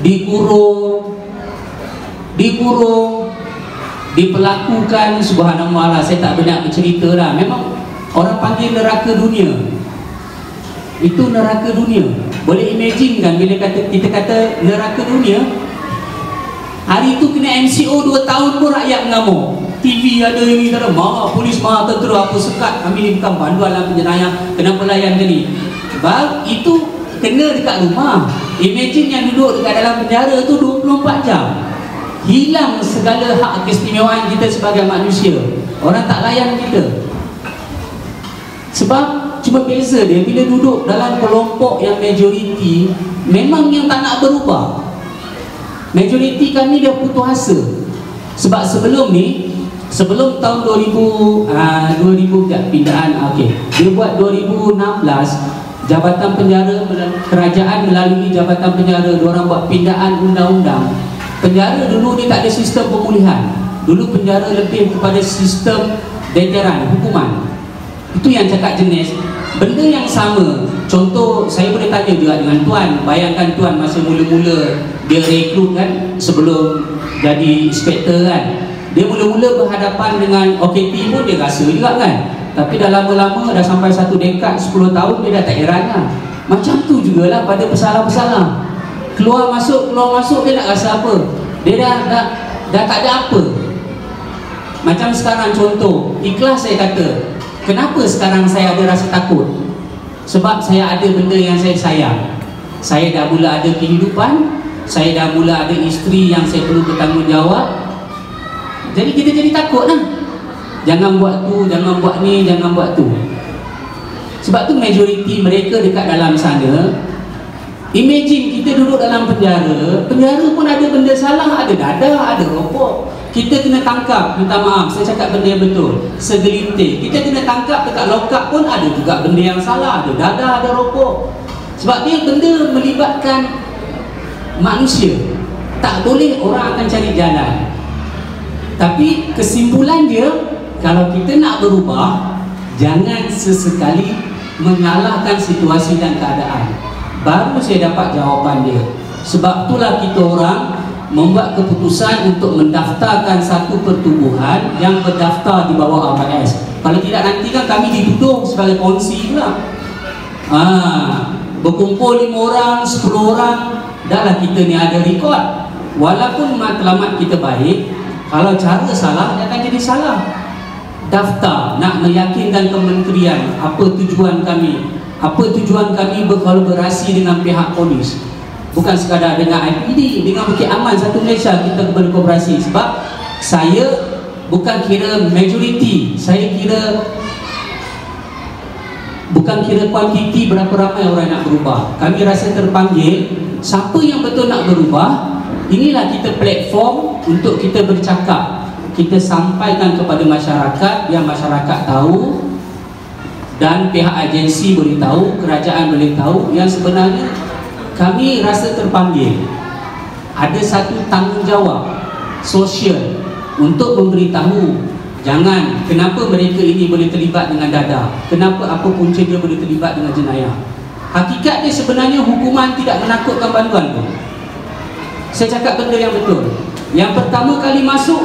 Dikurung, diperlakukan, subhanallah, saya tak banyak bercerita lah. Memang orang panggil neraka dunia. Itu neraka dunia. Boleh imagine kan bila kita kata neraka dunia, hari itu kena MCO 2 tahun pun rakyat mengamuk. TV ada ini, tak ada, marah, polis marah, tentera apa sekat, kami ni bukan panduan dalam penjenayah, kenapa layan macam ni? Sebab itu kena dekat rumah. Imagine yang duduk dekat dalam penjara tu 24 jam, hilang segala hak keistimewaan kita sebagai manusia. Orang tak layan kita. Sebab cuma beza dia, bila duduk dalam kelompok yang majoriti, memang yang tak nak berubah. Majoriti kami dia putus asa. Sebab sebelum ni, sebelum tahun 2000 pindahan, dia buat 2016, Jabatan Penjara, kerajaan melalui Jabatan Penjara, diorang buat pindahan undang-undang. Penjara dulu dia tak ada sistem pemulihan. Dulu penjara lebih kepada sistem deteran, hukuman. Itu yang cakap jenis. Benda yang sama. Contoh, saya boleh tanya juga dengan Tuan. Bayangkan Tuan masa mula-mula dia rekrut kan, sebelum jadi inspektor kan, dia mula-mula berhadapan dengan OKT pun dia rasa juga kan. Tapi dah lama-lama, dah sampai 1 dekad, 10 tahun, dia dah tak heran. Macam tu jugalah pada pesalah-pesalah. Keluar masuk dia nak rasa apa? Dia dah tak ada apa. Macam sekarang contoh, ikhlas saya kata, kenapa sekarang saya ada rasa takut? Sebab saya ada benda yang saya sayang. Saya dah mula ada kehidupan, saya dah mula ada isteri yang saya perlu bertanggungjawab. Jadi kita jadi takut lah. Jangan buat tu, jangan buat ni, jangan buat tu. Sebab tu majoriti mereka dekat dalam sana. Imagine kita duduk dalam penjara, penjara pun ada benda salah, ada dadah, ada rokok. Kita kena tangkap, minta maaf, saya cakap benda yang betul, segelintir. Kita kena tangkap dekat lokap pun ada juga benda yang salah, ada dadah, ada rokok. Sebab dia benda melibatkan manusia. Tak boleh orang akan cari jalan. Tapi kesimpulan dia, kalau kita nak berubah, jangan sesekali menyalahkan situasi dan keadaan. Baru saya dapat jawapan dia. Sebab itulah kita orang membuat keputusan untuk mendaftarkan satu pertubuhan yang berdaftar di bawah RMS. Kalau tidak nanti kan kami dituduh sebagai kongsi pula. Berkumpul 5 orang, 10 orang, dahlah kita ni ada rekod. Walaupun matlamat kita baik, kalau cara salah, dia akan jadi salah. Daftar, nak meyakinkan kementerian apa tujuan kami. Apa tujuan kami berkolaborasi dengan pihak polis. Bukan sekadar dengan IPD, dengan Bukit Aman satu Malaysia kita berkolaborasi. Sebab saya bukan kira majoriti, saya kira bukan kira kuantiti berapa ramai orang nak berubah. Kami rasa terpanggil, siapa yang betul nak berubah, inilah kita platform untuk kita bercakap. Kita sampaikan kepada masyarakat, yang masyarakat tahu, dan pihak agensi boleh tahu, kerajaan boleh tahu, yang sebenarnya kami rasa terpanggil. Ada satu tanggungjawab sosial untuk memberitahu, jangan, kenapa mereka ini boleh terlibat dengan dadah, kenapa, apa punca dia boleh terlibat dengan jenayah. Hakikat dia sebenarnya hukuman tidak menakutkan bantuan pun. Saya cakap benda yang betul. Yang pertama kali masuk,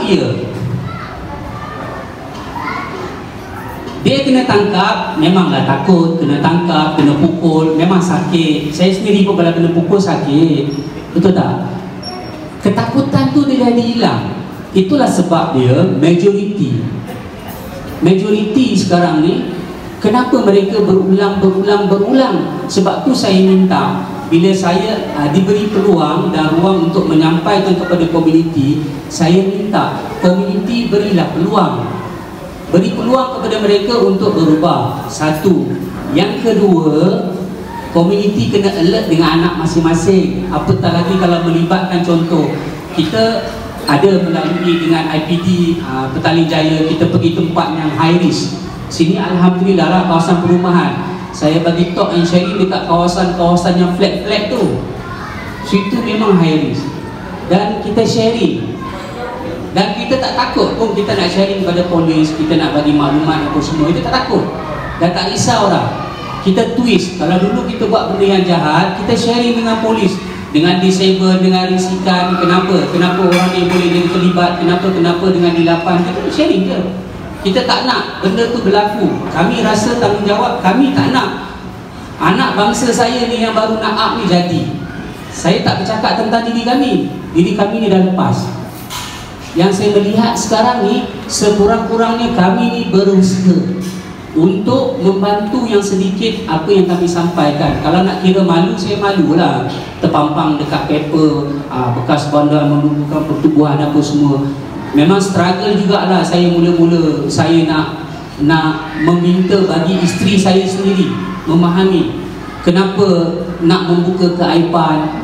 dia kena tangkap, memanglah takut, kena tangkap, kena pukul, memang sakit. Saya sendiri pun kalau kena pukul sakit, betul tak? Ketakutan tu dia jadi hilang. Itulah sebab dia majoriti sekarang ni, kenapa mereka berulang. Sebab tu saya minta, bila saya diberi peluang dan ruang untuk menyampaikan kepada komuniti, saya minta komuniti berilah peluang. Beri peluang kepada mereka untuk berubah. Satu. Yang kedua, komuniti kena alert dengan anak masing-masing. Apatah lagi kalau melibatkan, contoh, kita ada melalui dengan IPD Petaling Jaya, kita pergi tempat yang high risk. Sini alhamdulillah lah kawasan perumahan. Saya bagi talk and sharing dekat kawasan-kawasan yang flat-flat tu. Situ memang high risk. Dan kita sharing. Dan kita tak takut pun kita nak sharing kepada polis, kita nak bagi maklumat apa semua, kita tak takut. Dan tak risau orang. Kita twist, kalau dulu kita buat benda yang jahat, kita sharing dengan polis, dengan disable, dengan risikan, kenapa orang ni boleh jadi terlibat, kenapa dengan dilapan, kita sharing je. Kita tak nak benda tu berlaku. Kami rasa tanggungjawab, kami tak nak anak bangsa saya ni yang baru nak up ni jadi. Saya tak bercakap tentang diri kami ni dah lepas. Yang saya melihat sekarang ni, sekurang-kurangnya kami ni berusaha untuk membantu yang sedikit apa yang kami sampaikan. Kalau nak kira malu, saya malulah terpampang dekat paper, bekas bandar menumbuhkan pertubuhan apa semua. Memang struggle jugalah saya mula-mula. Saya nak meminta bagi isteri saya sendiri memahami kenapa nak membuka keaiban.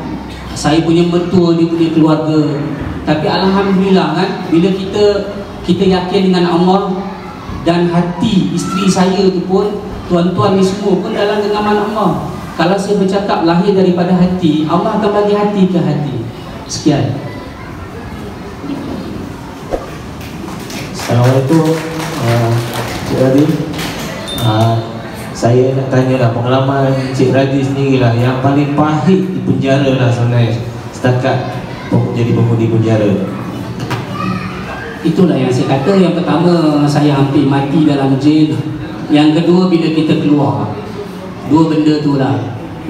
Saya punya mertua, dia punya keluarga. Tapi alhamdulillah kan, bila kita yakin dengan Allah, dan hati isteri saya tu pun, tuan-tuan ni semua pun dalam genggaman Allah. Kalau saya bercakap lahir daripada hati, Allah akan bagi hati ke hati. Sekian. Assalamualaikum, Cik Radhi. Saya nak tanya lah, pengalaman Cik Radhi sendiri lah yang paling pahit di penjara lah sebenarnya setakat jadi penghuni penjara. Itulah yang saya kata. Yang pertama, saya hampir mati dalam jail. Yang kedua, bila kita keluar. Dua benda tu lah.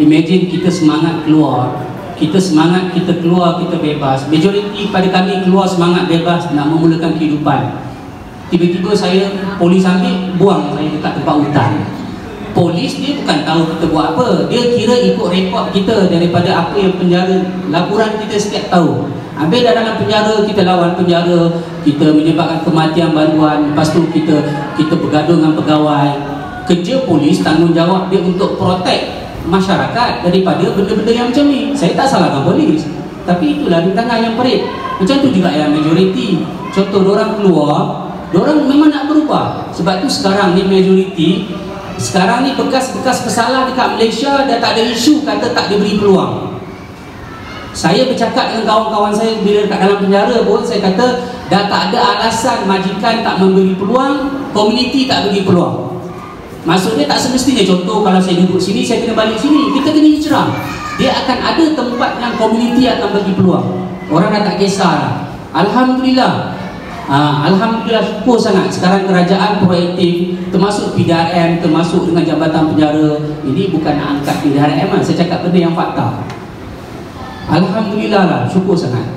Imagine kita semangat keluar, kita semangat kita keluar, kita bebas. Majoriti pada kami keluar semangat bebas, nak memulakan kehidupan. Tiba-tiba saya, polis ambil, buang saya dekat tempat hutan. Polis dia bukan tahu kita buat apa, dia kira ikut rekod kita daripada apa yang penjara, laporan kita setiap tahun. Habis dah dalam penjara, kita lawan penjara, kita menyebabkan kematian bantuan, lepas tu kita bergaduh dengan pegawai. Kerja polis, tanggungjawab dia untuk protect masyarakat daripada benda-benda yang macam ni. Saya tak salahkan polis, tapi itulah rintangan yang perit. Macam tu juga yang majoriti. Contoh, diorang keluar, diorang memang nak berubah. Sebab tu sekarang ni majoriti, sekarang ni bekas-bekas pesalah dekat Malaysia dah tak ada isu kata tak diberi peluang. Saya bercakap dengan kawan-kawan saya bila dekat dalam penjara pun, saya kata dah tak ada alasan majikan tak memberi peluang, komuniti tak beri peluang. Maksudnya tak semestinya, contoh kalau saya duduk sini, saya kena balik sini, kita kena hijrah. Dia akan ada tempat yang komuniti akan bagi peluang. Orang dah tak kisahlah. Alhamdulillah. Alhamdulillah, syukur sangat sekarang kerajaan proaktif, termasuk PDRM, termasuk dengan Jabatan Penjara. Ini bukan nak angkat PDRM lah, saya cakap benda yang fakta. Alhamdulillah lah, syukur sangat.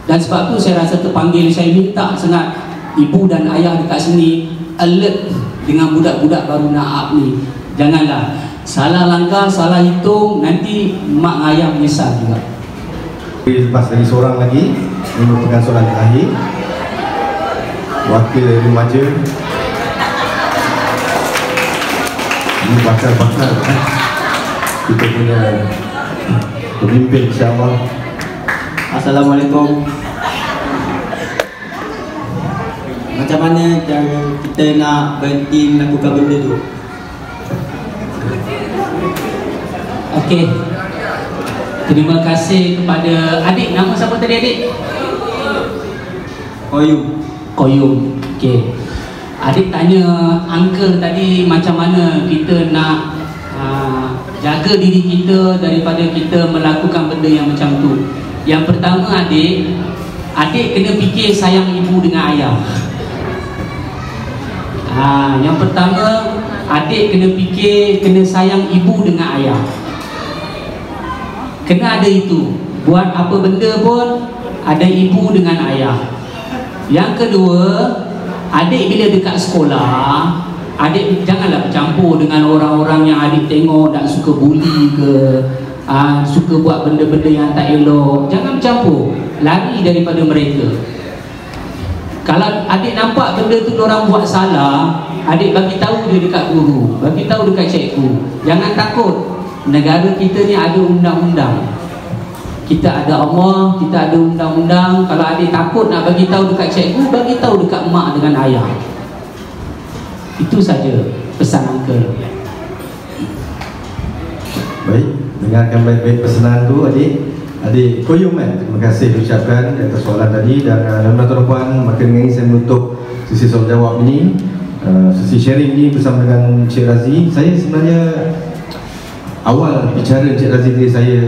Dan sebab tu saya rasa terpanggil, saya minta sangat ibu dan ayah dekat sini alert dengan budak-budak baru naap ni. Janganlah salah langkah, salah hitung, nanti mak ayah menyesal juga. Lepas lagi seorang lagi, ini merupakan soalan terakhir, wakil dari remaja. Ini bakal kita punya pemimpin, insyaAllah. Assalamualaikum. Macam mana cara kita nak berhenti melakukan benda tu? Okey. Terima kasih kepada adik. Nama siapa tadi adik? Koyum. Okey. Adik tanya uncle tadi macam mana kita nak jaga diri kita daripada kita melakukan benda yang macam tu. Yang pertama, adik kena fikir sayang ibu dengan ayah. Yang pertama, adik kena fikir, kena sayang ibu dengan ayah. Kena ada itu. Buat apa benda pun ada ibu dengan ayah. Yang kedua, adik bila dekat sekolah, adik janganlah bercampur dengan orang-orang yang adik tengok tak suka bully ke, suka buat benda-benda yang tak elok. Jangan bercampur, lari daripada mereka. Kalau adik nampak benda tu orang buat salah, adik bagi tahu dia dekat guru, bagi tahu dekat cikgu. Jangan takut. Negara kita ni ada undang-undang. Kita ada Allah, kita ada undang-undang. Kalau adik takut nak bagi tahu dekat cikgu, bagi tahu dekat mak dengan ayah. Itu saja pesan uncle. Baik, dengarkan baik-baik pesanan tu adik Koyum kan. Terima kasih ucapkan atas soalan tadi. Dan tuan-tuan dan puan, maka dengan ini saya menutup sesi soal jawab ini, sesi sharing ini bersama dengan Cik Razi. Saya sebenarnya awal bicara Cik Razi tadi, saya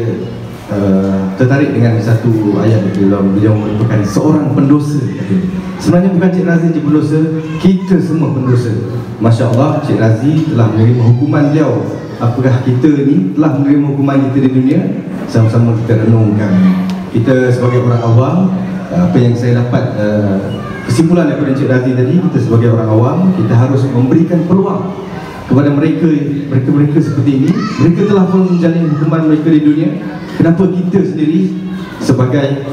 tertarik dengan satu ayat beliau merupakan seorang pendosa. Sebenarnya bukan Cik Razi je pendosa, kita semua pendosa. Masya Allah, Cik Razi telah menerima hukuman beliau. Apakah kita ni telah menerima hukuman kita di dunia? Sama-sama kita renungkan. Kita sebagai orang awam, apa yang saya dapat kesimpulan daripada Encik Razi tadi, kita sebagai orang awam, kita harus memberikan peluang kepada mereka seperti ini. Mereka telah pun menjalani hukuman mereka di dunia. Kenapa kita sendiri sebagai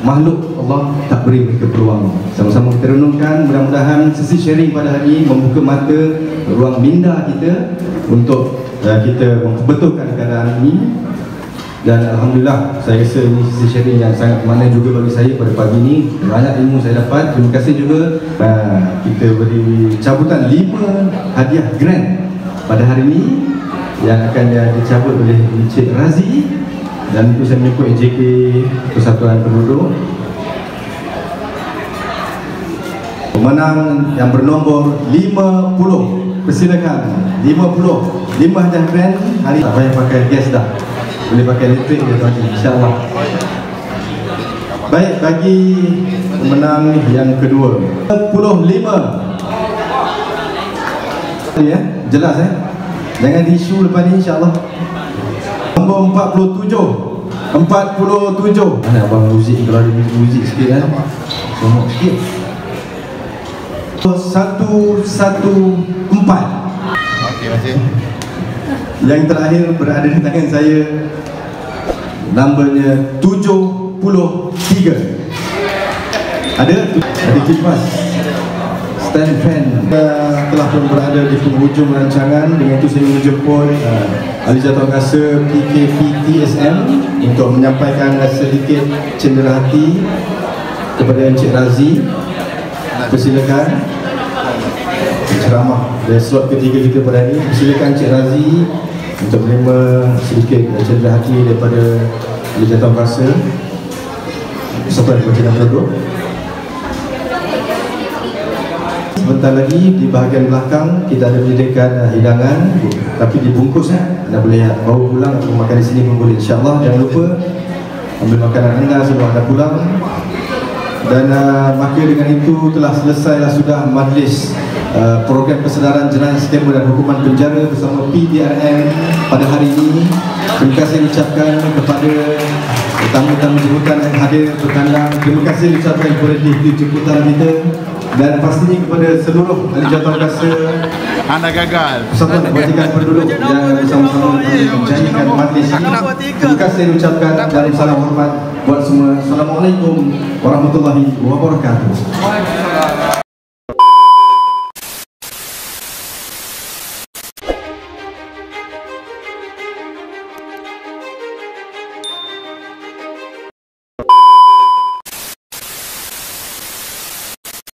makhluk Allah tak beri mereka peluang? Sama-sama kita renungkan. Mudah-mudahan sesi sharing pada hari ini membuka mata, ruang minda kita untuk kita membetulkan keadaan ini. Dan Alhamdulillah, saya rasa ini sesi sharing yang sangat bermakna juga bagi saya pada pagi ini. Banyak ilmu saya dapat. Terima kasih juga. Kita beri cabutan 5 hadiah grant pada hari ini yang akan dicabut oleh Encik Razi. Dan itu saya mengikut EJK Persatuan Penduduk. Pemenang yang bernombor 50. Persilakan. 50. 5 hadiah grant. Hari tak payah pakai gas dah. Boleh pakai elektrik dia tuan, insya-Allah. Baik, bagi pemenang yang kedua 45. Ya, jelas jangan isu lepas ni, insya-Allah. Nombor 47. 47. Mana abang muzik, kalau ada muzik sikit Somok sikit. 114. Okey, masih. Yang terakhir berada di tangan saya, nombornya 73. Ada kipas, stand fan. Telah pun berada di penghujung rancangan. Dengan itu saya menjemput ahli jawatankuasa PKPTSM untuk menyampaikan sedikit cenderahati kepada Encik Razi. Persilakan ceramah dari slot ketiga kita pada hari ini. Persilakan Encik Razi untuk menerima sedikit cenderahati daripada ahli jawatankuasa Persatuan Perwakilan Penduduk. Sebentar lagi di bahagian belakang kita ada menyediakan hidangan, tapi dibungkus anda boleh bawa pulang atau makan di sini pun boleh, insya-Allah. Jangan lupa ambil makanan anda sebelum anda pulang. Dan maka dengan itu telah selesailah sudah majlis program kesedaran jenayah skema dan hukuman penjara bersama PDRM pada hari ini. Terima kasih diucapkan kepada tamu-tamu jemputan yang hadir bertandang. Terima kasih diucapkan kepada divisi jemputan kita. Dan pastinya kepada seluruh ahli jawatankuasa anda gagal Persatuan Perwakilan Penduduk yang bersama-sama menjanjikan majlis ini. Terima kasih diucapkan dan salam hormat buat semua. Assalamualaikum warahmatullahi wabarakatuh.